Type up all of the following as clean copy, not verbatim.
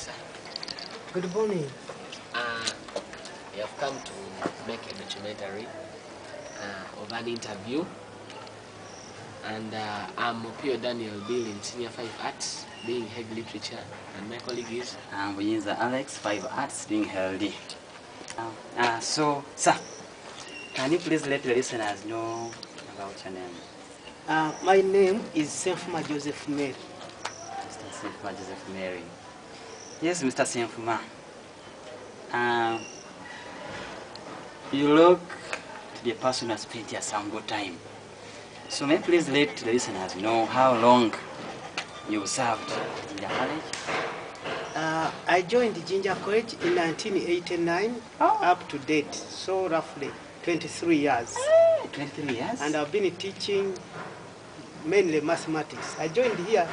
sir. Good morning. We have come to make a documentary of an interview. And I'm Opio Daniel Bill in Senior 5 Arts, being Head Literature, and my colleague is... I'm Buyinza Alex, 5 Arts, being healthy. So, sir, can you please let the listeners know about your name? My name is Senfuma Josephmary. Mr. Senfuma Josephmary. Yes, Mr. Ssenfuma. You look to be a person who has spent here some good time. So may you please let the listeners know how long you served in Jinja College? I joined Jinja College in 1989 up to date, so roughly 23 years. 23 years? And I've been teaching mainly mathematics. I joined here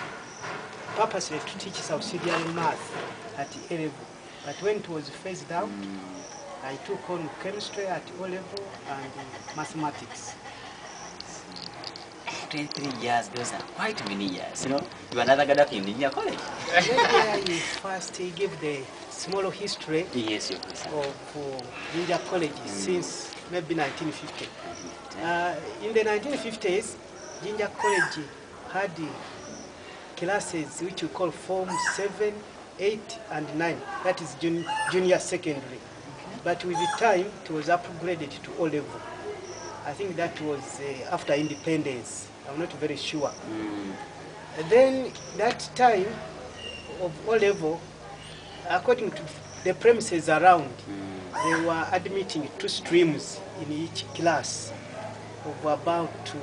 purposely to teach subsidiary math at A level, but when it was phased out, I took on chemistry at O level and mathematics. 23 years, those are quite many years. You know, you are another Gaddafi in Jinja College. Maybe first he gave the small history Yes, of Jinja College since maybe 1950. In the 1950s, Jinja College had classes which we call Form 7, 8, and 9. That is junior secondary. But with the time, it was upgraded to O level. I think that was after independence. I'm not very sure. Then that time of O level, according to the premises around, they were admitting 2 streams in each class of about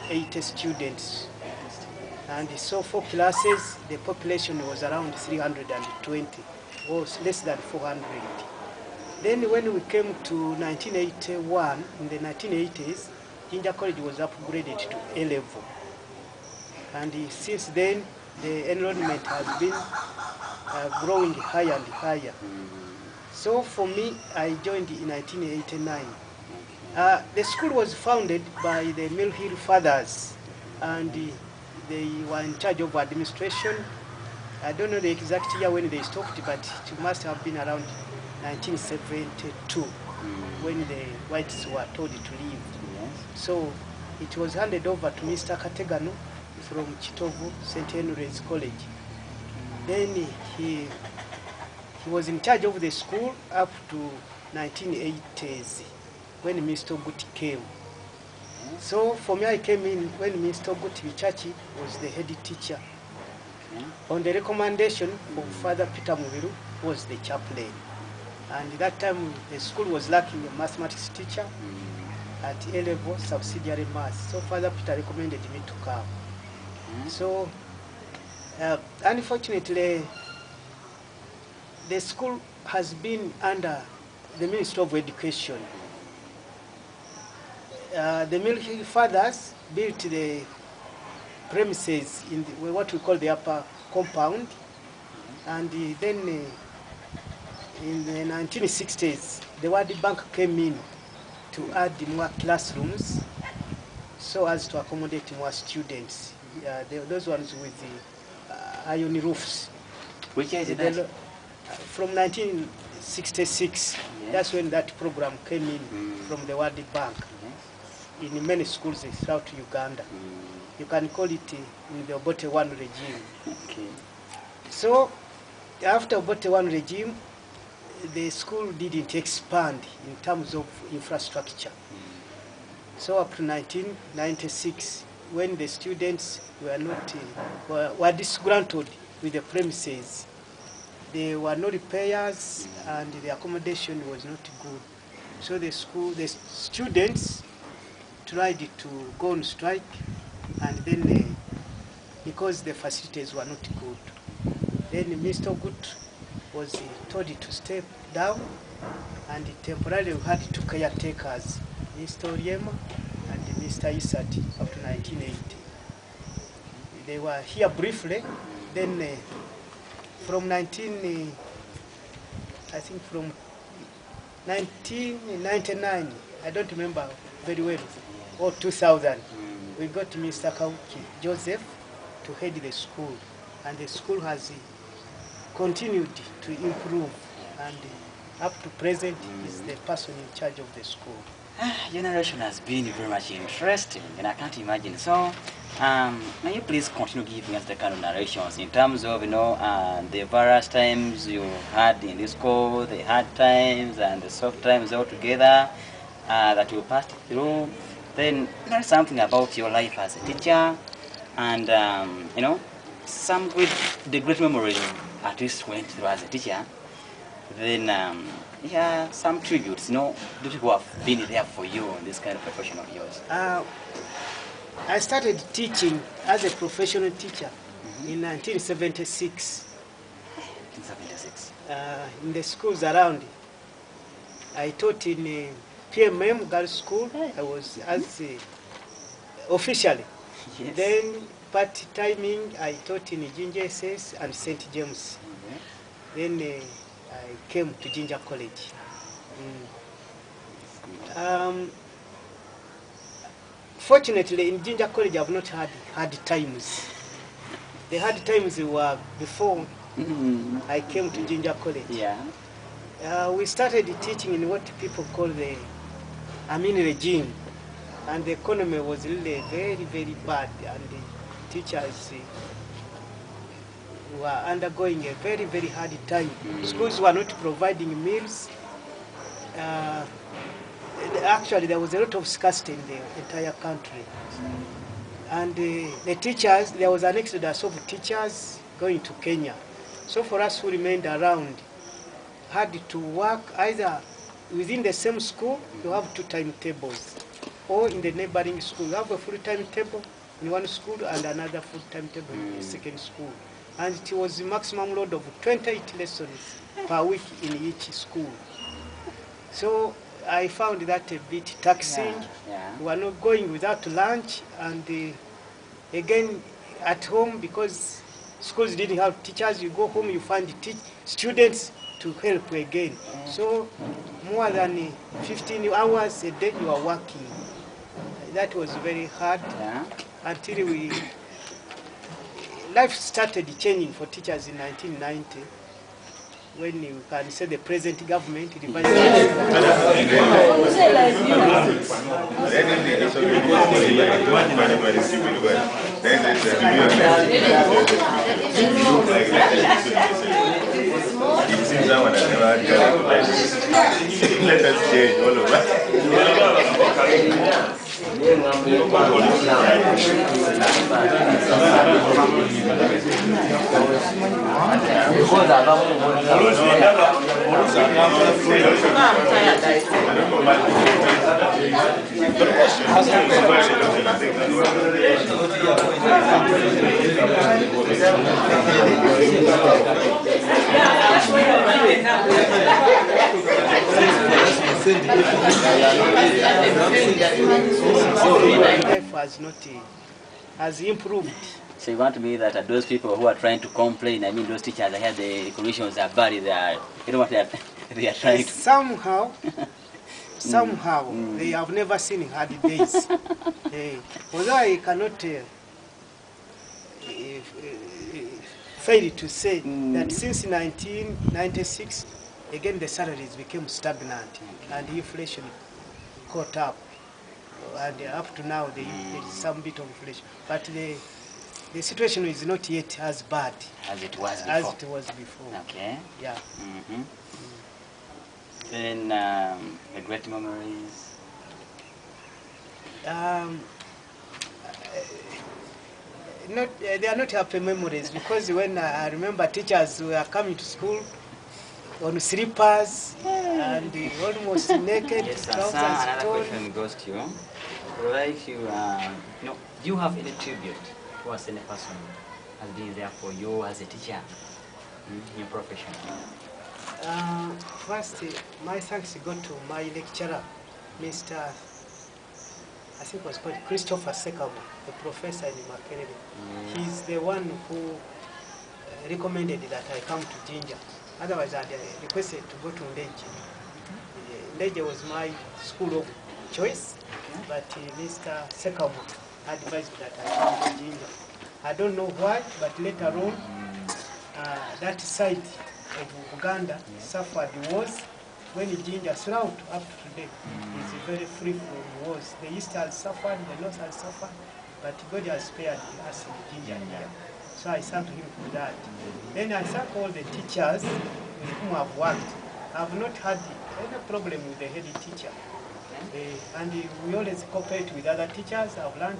80 students. And so 4 classes, the population was around 320, or less than 400. Then when we came to 1981, in the 1980s, Jinja College was upgraded to A level. And since then, the enrollment has been growing higher and higher. So for me, I joined in 1989. The school was founded by the Mill Hill Fathers, and they were in charge of administration. I don't know the exact year when they stopped, but it must have been around 1972 when the whites were told to leave. So it was handed over to Mr. Kategano from Chitovu St. Henry's College. Then he was in charge of the school up to 1980s when Mr. Guti came. So for me, I came in when Mr. Guti Chachi was the head teacher. On the recommendation of Father Peter Mubiru, who was the chaplain. And at that time, the school was lacking a mathematics teacher at A level, subsidiary math. So Father Peter recommended me to come. So, unfortunately, the school has been under the Ministry of Education. The Mill Hill Fathers built the premises in what we call the upper compound, and then in the 1960s, the World Bank came in to add more classrooms so as to accommodate more students. Those ones with the iron roofs. Which year is that? From 1966, that's when that program came in from the World Bank in many schools throughout Uganda. You can call it in the Obote 1 regime. So after Obote 1 regime, the school didn't expand in terms of infrastructure. So up to 1996, when the students were not were disgruntled with the premises, there were no repairs and the accommodation was not good. So the students tried to go on strike, and then because the facilities were not good, then Mr. Gut was told to step down, and temporarily we had 2 caretakers, Mr. Oriema and Mr. Isati, up to 1980. They were here briefly, then from 1999, I don't remember very well, or 2000, we got Mr. Kauki Joseph to head the school, and the school has continued to improve, and up to present is the person in charge of the school. Your narration has been very much interesting, and I can't imagine. So, may you please continue giving us the kind of narrations in terms of, the various times you had in this school, the hard times and the soft times all together that you passed through. Then, there's something about your life as a teacher, and some the great memories at least went through as a teacher. Then, some tributes, those who have been there for you in this kind of profession of yours. I started teaching as a professional teacher in 1976. 1976. In the schools around. I taught in PMM Girls School. I was officially. Yes. Then part-timing, I taught in Jinja SS and St. James. Then I came to Jinja College. Fortunately, in Jinja College, I've not had hard times. The hard times were before I came to Jinja College. Yeah. We started teaching in what people call the Amin regime, and the economy was really very, very bad, and the teachers were undergoing a very, very hard time. Schools were not providing meals. Actually, there was a lot of scarcity in the entire country. And the teachers, there was an exodus of teachers going to Kenya. So for us who remained around, had to work either within the same school, you have two timetables, or in the neighboring school, you have a full timetable in one school and another full timetable in the second school. And it was a maximum load of 28 lessons per week in each school. So I found that a bit taxing. We were not going without lunch, and again at home, because schools didn't have teachers, you go home, you find students to help again. So more than 15 hours a day you are working. That was very hard until life started changing for teachers in 1990. When you can say the present government revised let us change all of us. life has improved. So you want me that those people who are trying to complain, I mean those teachers, I heard the conditions are bad, they are, you know what they are trying to... Somehow, they have never seen hard days. Although I cannot fail to say that since 1996, again the salaries became stagnant and inflation caught up. And up to now, there is some bit of inflation. But the situation is not yet as bad as it was before. As it was before. Okay. Yeah. Then regret memories. They are not happy memories, because when I remember teachers were coming to school on slippers and almost naked. Yes, another question goes to you. Like you, do you have any tribute towards any person has been there for you as a teacher in your profession? First, my thanks go to my lecturer, Mr. I think it was called Christopher Sekamo, the professor in Mukalele. He's the one who recommended that I come to Jinja. Otherwise, I had requested to go to Ndeje. Ndeje was my school of choice, but Mr. Sekamo advised that I come to Jinja. I don't know why, but later on, that side of Uganda suffered wars. When Jinja throughout up to today is very free from wars. The East has suffered, the North has suffered, but God has spared us in Jinja here. So I thank him for that. Then I thank all the teachers with whom I've worked. I've not had any problem with the head teacher. And we always cooperate with other teachers. I've learned,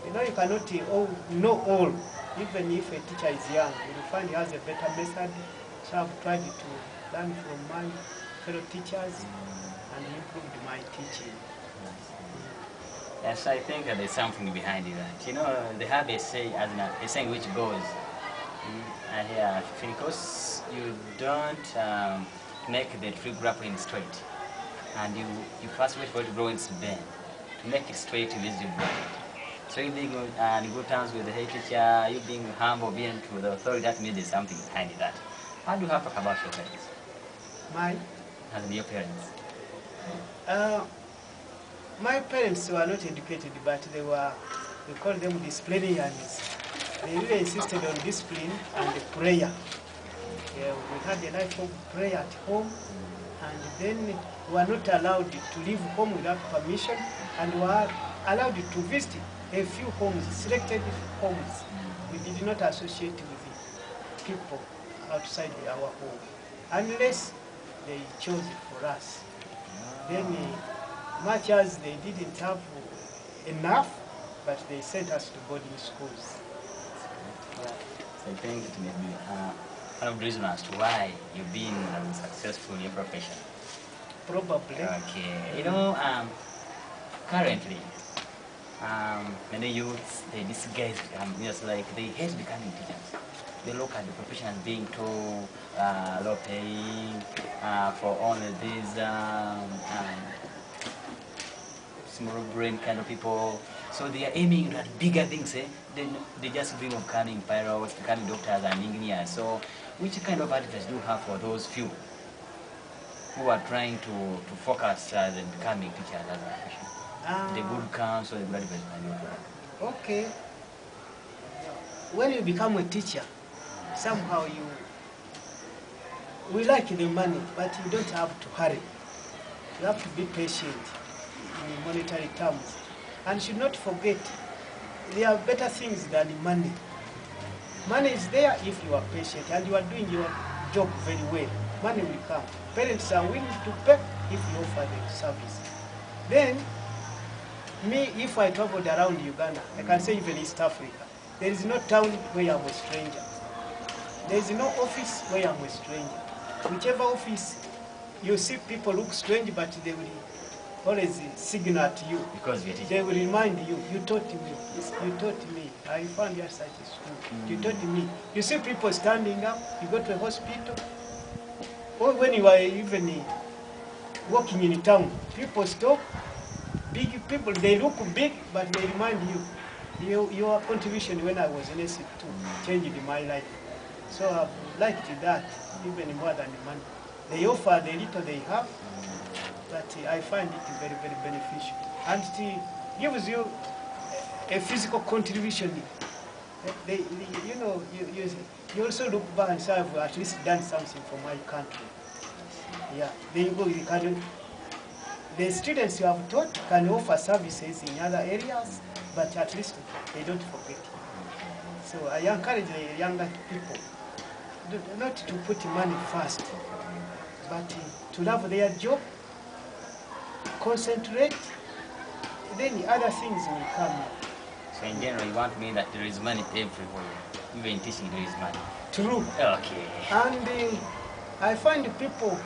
you cannot know all. Even if a teacher is young, you will find he has a better method. So I've tried to learn from my fellow teachers and improved my teaching. Yes, I think there's something behind that. They have a saying which goes, because you don't make the tree grappling straight, and you first wait for it to grow its bend. To make it straight, you use your brain. So you being in good terms with the head teacher, you being humble, being to the authority, that means there's something behind that. How do you have to talk about your parents? As your parents? My parents were not educated, but we call them disciplinarians. They really insisted on discipline and prayer. We had a life of prayer at home, and then we were not allowed to leave home without permission, and we were allowed to visit a few homes, selected homes. We did not associate with people outside our home, unless they chose it for us. Then, much as they didn't have enough, but they sent us to boarding schools. So I think it may be one of the reasons as to why you've been successful in your profession. Probably. Okay. Currently, many youths, these guys, just like they hate becoming teachers. They look at the profession as being too low paying for only these small brain kind of people. So they are aiming at bigger things. They just dream of becoming pilots, becoming doctors and engineers. So which kind of advice do you have for those few who are trying to focus on becoming teachers as a profession? The good counsel, the good advice. Okay. When you become a teacher, somehow we like the money, but you don't have to hurry. You have to be patient in monetary terms. And should not forget, there are better things than money. Money is there if you are patient and you are doing your job very well. Money will come. Parents are willing to pay if you offer the service. Then, me, if I traveled around Uganda, I can say even East Africa, there is no town where I'm a stranger. There is no office where I'm a stranger. Whichever office, you see people look strange, but they will always signal at you. Because they will remind you, you taught me, you taught me. I found you at such a school. You taught me. You see people standing up, you go to a hospital, or when you are even walking in town, people stop. Big people, they look big, but they remind you, your contribution when I was in SC2 changed my life. So I've liked that, even more than the money. They offer the little they have, but I find it very, very beneficial. And it gives you a physical contribution. You also look back and say, I've at least done something for my country. Yeah, then you go, the students you have taught can offer services in other areas, but at least they don't forget. So I encourage the younger people not to put money first, but to love their job, concentrate, then other things will come. So in general, you want me that there is money everywhere, even in teaching there is money. True. Okay. And I find people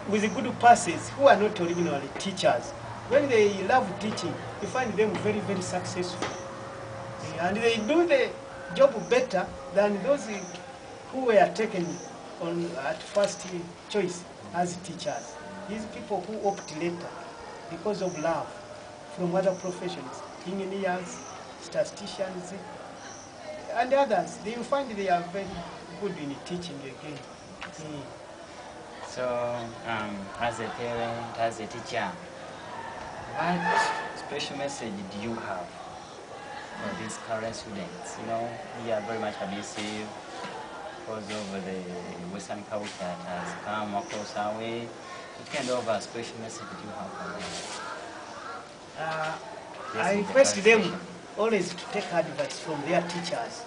with good passes who are not originally teachers, when they love teaching, you find them very, very successful. And they do the job better than those who were taken on at first choice as teachers. These people who opt later because of love from other professions, engineers, statisticians, and others, they find they are very good in teaching again. So, as a parent, as a teacher, what special message do you have for these current students? You know, we are very much abusive because of the Western culture that has come across our way. What kind of a special message do you have for them? I request them always to take advice from their teachers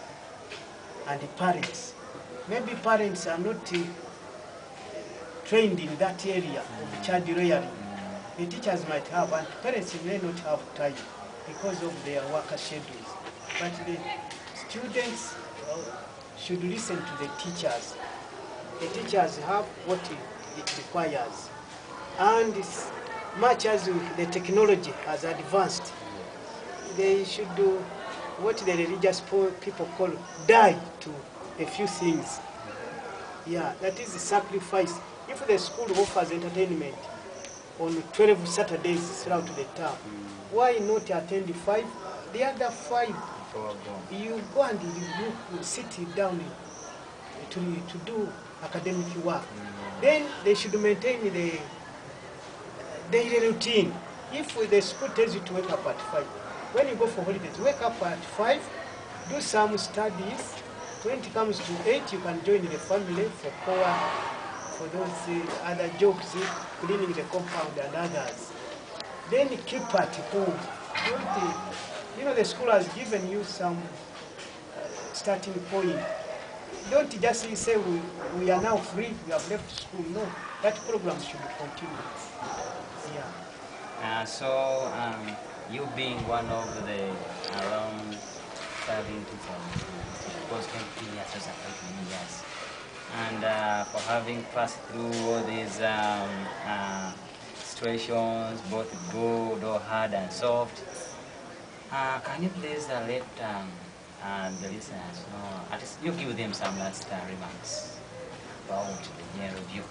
and the parents. Maybe parents are not trained in that area of child rearing. The teachers might have, and parents may not have time because of their work schedules. But the students should listen to the teachers. The teachers have what it requires. And as much as the technology has advanced, they should do what the religious people call die to a few things. Yeah, that is the sacrifice. If the school offers entertainment on 12 Saturdays throughout the term, why not attend 5? The other 5, you go and you sit down to do academic work. Then they should maintain the daily routine. If the school tells you to wake up at 5, when you go for holidays, wake up at 5, do some studies. When it comes to 8, you can join the family for those other jobs, cleaning the compound and others. Then keep at home. You know, the school has given you some starting point. Don't just say we are now free, we have left school. No, that program should continue. Yeah. You being one of the around 17 teachers, because 20 years was quite many years, and for having passed through all these situations, both good or hard and soft, can you please let the listeners know, at least you give them some last remarks about the year review?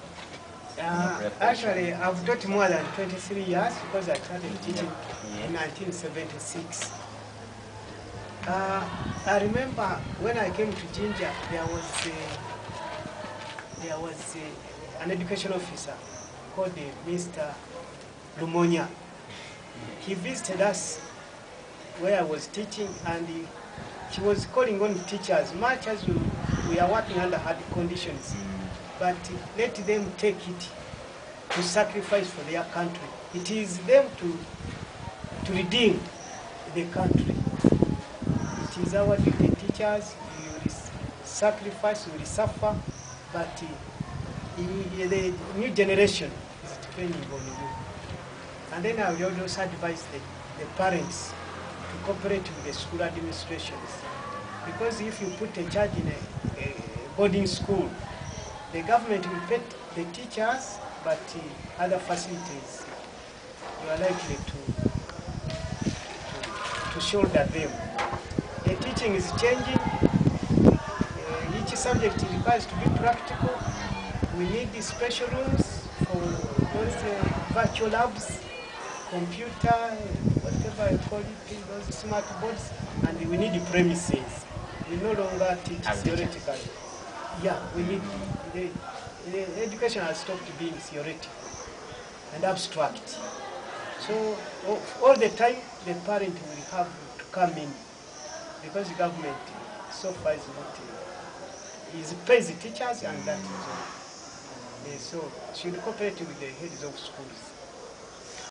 Actually, I've taught more than 23 years because I started teaching in 1976. I remember when I came to Jinja, there was an education officer called Mr. Lumonya. He visited us where I was teaching, and he was calling on teachers, much as we are working under hard conditions. But let them take it to sacrifice for their country. It is them to redeem the country. It is our duty, teachers. You will sacrifice, you will suffer, but the new generation is depending on you. And then I will also advise the parents to cooperate with the school administrations. Because if you put a child in a boarding school, the government will pay the teachers, but other facilities, you are likely to shoulder them. The teaching is changing. Each subject requires to be practical. We need these special rooms for those virtual labs, computer, whatever you call it, those smart boards, and we need the premises. We no longer teach theoretically. Yeah, we need the education has stopped being theoretical and abstract. So all the time the parent will have to come in, because the government so far is not pays the teachers, and that is all. So should cooperate with the heads of schools.